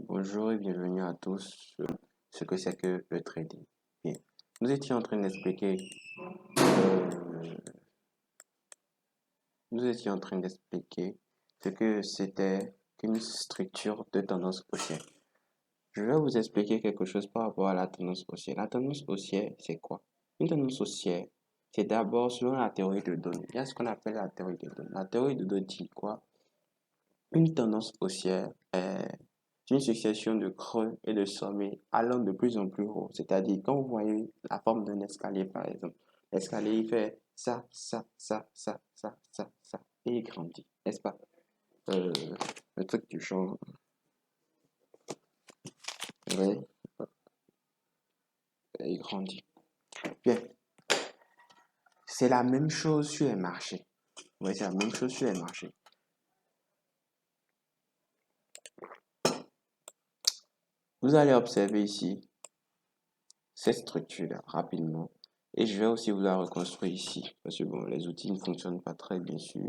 Bonjour et bienvenue à tous sur ce que c'est que le trading. Bien, nous étions en train d'expliquer, euh, ce que c'était qu'une structure de tendance haussière. Je vais vous expliquer quelque chose par rapport à la tendance haussière. La tendance haussière, c'est quoi? Une tendance haussière, c'est d'abord selon la théorie de Down. Il y a ce qu'on appelle la théorie de Down. La théorie de Down dit quoi? Une tendance haussière est une succession de creux et de sommets allant de plus en plus haut. C'est-à-dire, quand vous voyez la forme d'un escalier, par exemple, l'escalier, il fait ça, et il grandit, n'est-ce pas? Euh, le truc du genre, oui, il grandit. Bien, c'est la même chose sur les marchés. Oui, c'est la même chose sur les marchés. Vous allez observer ici cette structure-là rapidement. Et je vais aussi vous la reconstruire ici. Parce que bon, les outils ne fonctionnent pas très bien sur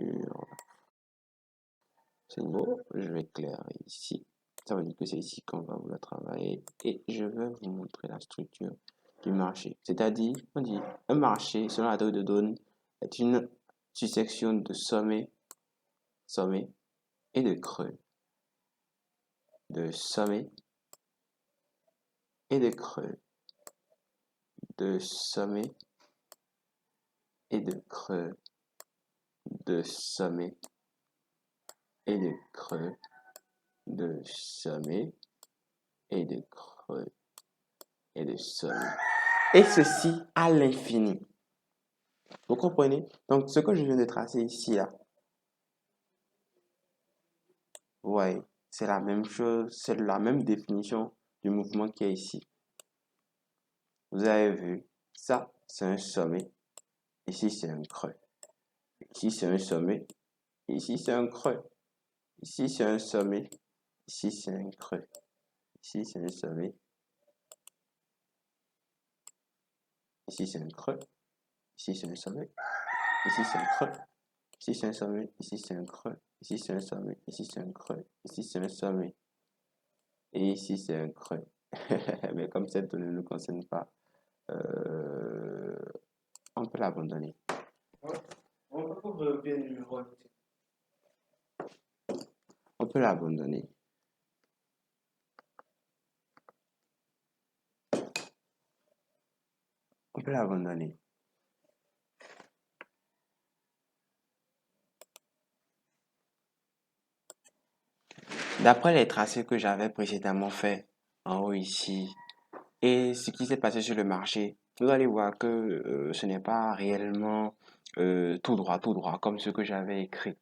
ce niveau. Je vais éclairer ici. Ça veut dire que c'est ici qu'on va vouloir travailler. Et je vais vous montrer la structure du marché. C'est-à-dire, on dit, un marché, selon la théorie de Down, est une succession de sommets et de creux. De sommets et de creux. De sommets et de creux. De sommets et de creux. De sommets et de creux et de sommets. Et ceci à l'infini. Vous comprenez? Donc, ce que je viens de tracer ici, là, vous voyez, c'est la même chose, c'est la même définition du mouvement qui est ici. Vous avez vu, ça, c'est un sommet. Ici, c'est un creux. Ici, c'est un sommet. Ici, c'est un creux. Ici, c'est un sommet. Ici, c'est un creux. Ici, c'est un sommet. Ici, c'est un creux. Ici, c'est un sommet. Ici, c'est un creux. Ici, c'est un sommet. Ici, c'est un creux. Ici, c'est un sommet. Ici, c'est un creux. Ici, c'est un sommet. Et ici, c'est un creux. Mais comme cette donnée ne nous concerne pas, euh, on peut l'abandonner. On peut l'abandonner. On peut l'abandonner. D'après les tracés que j'avais précédemment fait en haut ici et ce qui s'est passé sur le marché, vous allez voir que ce n'est pas réellement tout droit, comme ce que j'avais écrit.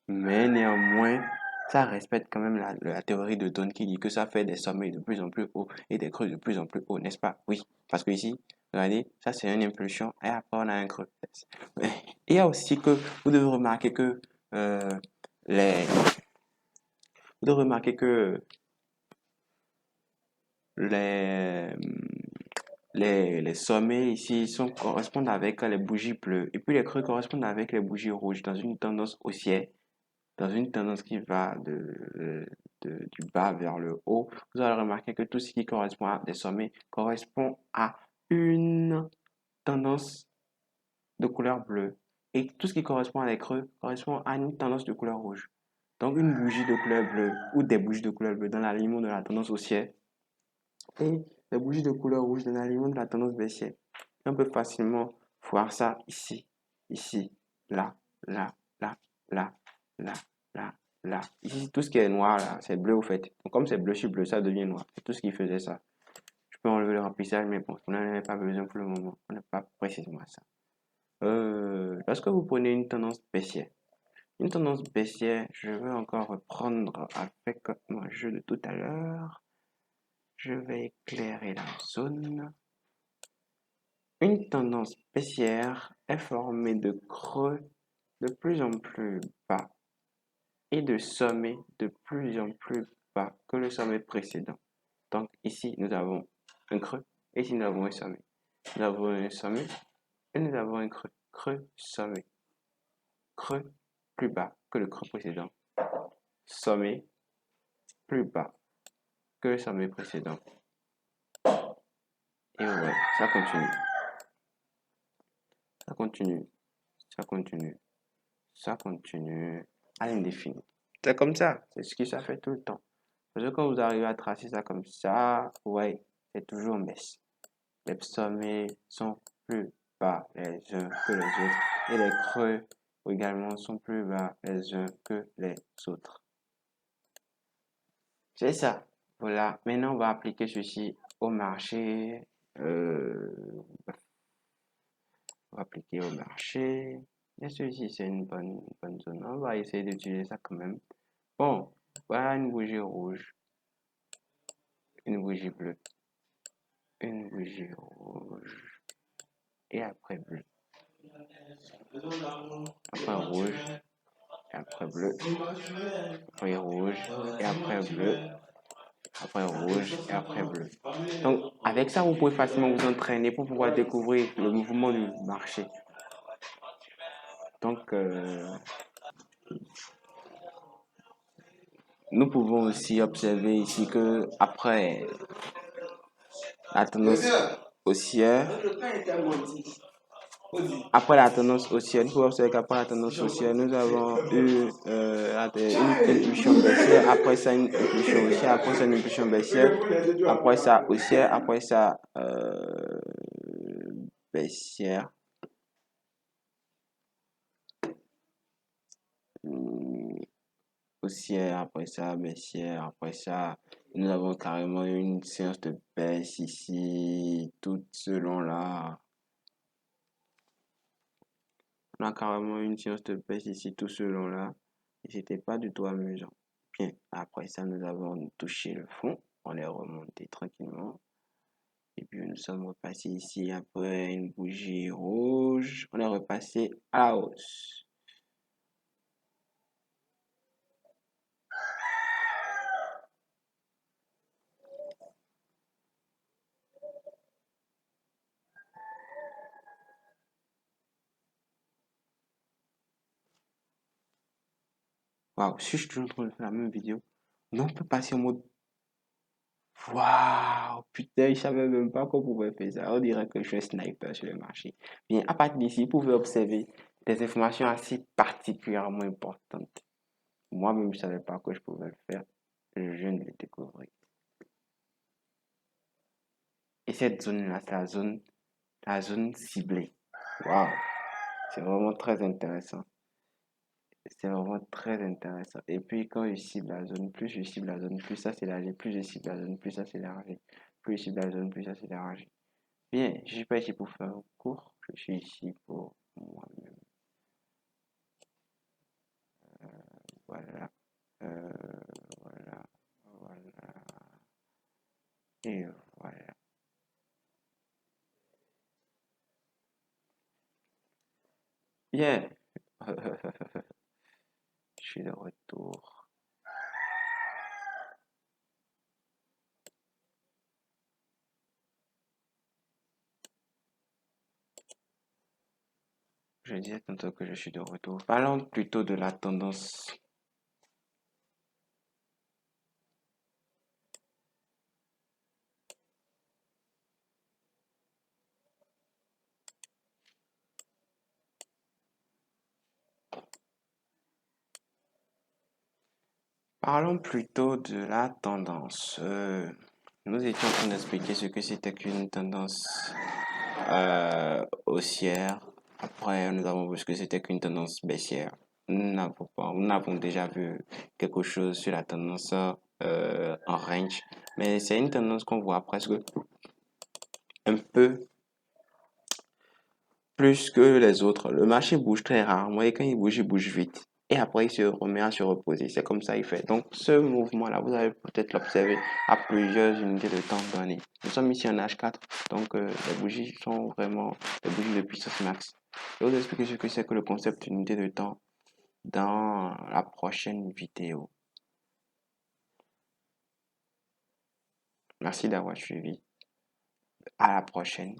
Mais néanmoins, ça respecte quand même la théorie de Down qui dit que ça fait des sommets de plus en plus hauts et des creux de plus en plus hauts, n'est-ce pas? Oui, parce que ici, regardez, ça c'est une impulsion et après on a un creux. Il y a aussi que vous devez remarquer que euh, les, vous devez remarquer que les, les sommets ici correspondent avec les bougies bleues et puis les creux correspondent avec les bougies rouges dans une tendance haussière, dans une tendance qui va du bas vers le haut. Vous allez remarquer que tout ce qui correspond à des sommets correspond à une tendance de couleur bleue et tout ce qui correspond à des creux correspond à une tendance de couleur rouge. Donc une bougie de couleur bleue ou des bougies de couleur bleue dans l'alignement de la tendance haussière et les bougies de couleur rouge dans l'alignement de la tendance baissière. On peut facilement voir ça ici, ici, là, là, là, là, là, là, là. Ici, tout ce qui est noir, là, c'est bleu au fait. Donc, comme c'est bleu sur bleu, ça devient noir. C'est tout ce qui faisait ça. Je peux enlever le remplissage, mais bon, on n'en a pas besoin pour le moment. On n'a pas précisément ça. Lorsque vous prenez une tendance baissière, je vais encore reprendre avec mon jeu de tout à l'heure. Je vais éclairer la zone. Une tendance baissière est formée de creux de plus en plus bas et de sommets de plus en plus bas que le sommet précédent. Donc ici, nous avons un creux et ici, nous avons un sommet. Nous avons un sommet et nous avons un creux. Creux, sommet. Creux plus bas que le creux précédent. Sommet plus bas. que le sommet précédent. Et ouais, ça continue. Ça continue. Ça continue. Ça continue à l'indéfini. C'est comme ça. C'est ce que ça fait tout le temps. Parce que quand vous arrivez à tracer ça comme ça, ouais, c'est toujours en baisse. Les sommets sont plus bas les uns que les autres et les creux également sont plus bas les uns que les autres. C'est ça. Voilà. Maintenant, on va appliquer ceci au marché. On va appliquer au marché. Bien sûr, ici, c'est une bonne zone. On va essayer d'utiliser ça quand même. Bon, voilà une bougie rouge, une bougie bleue, une bougie rouge et après bleu. Après rouge et après bleu. Après rouge et après bleu. Après rouge et après bleu. Donc, avec ça, vous pouvez facilement vous entraîner pour pouvoir découvrir le mouvement du marché. Donc, nous pouvons aussi observer ici que après la tendance haussière, nous pouvons observer qu'après la tendance haussière, nous avons eu une impulsion baissière, après ça une impulsion haussière, après ça une impulsion baissière, après ça haussière, après ça baissière. Haussière, après ça, baissière, après ça, nous avons carrément une séance de baisse ici, tout selon là. On a carrément une séance de baisse ici, tout selon là. Et c'était pas du tout amusant. Bien, après ça, nous avons touché le fond. On est remonté tranquillement. Et puis, nous sommes repassés ici après une bougie rouge. On est repassé à la hausse. Waouh, si je suis toujours en train de faire la même vidéo, non, on peut passer en mode waouh, putain, je savais même pas qu'on pouvait faire ça. On dirait que je suis un sniper sur le marché. Bien, à partir d'ici, vous pouvez observer des informations assez particulièrement importantes. Moi-même, je ne savais pas que je pouvais le faire. Je viens de le découvrir. Et cette zone-là, c'est la zone ciblée. Waouh, c'est vraiment très intéressant. C'est vraiment très intéressant. Et puis, quand je cible la zone, plus je cible la zone, plus ça s'élargit. Plus je cible la zone, plus ça s'élargit. Plus je cible la zone, plus ça s'élargit. Bien, je ne suis pas ici pour faire un cours, je suis ici pour moi-même. Voilà, euh, voilà, voilà, et voilà. Bien, je suis de retour. Je disais tantôt que je suis de retour. Parlons plutôt de la tendance. Parlons plutôt de la tendance. Nous étions en train d'expliquer ce que c'était qu'une tendance haussière. Après, nous avons vu ce que c'était qu'une tendance baissière. Nous n'avons déjà vu quelque chose sur la tendance en range, mais c'est une tendance qu'on voit presque un peu plus que les autres. Le marché bouge très rarement et quand il bouge vite. Et après, il se remet à se reposer. C'est comme ça il fait. Donc, ce mouvement-là, vous allez peut-être l'observer à plusieurs unités de temps données. Nous sommes ici en H4, donc les bougies sont vraiment des bougies de puissance max. Je vais vous expliquer ce que c'est que le concept d'unité de temps dans la prochaine vidéo. Merci d'avoir suivi. À la prochaine.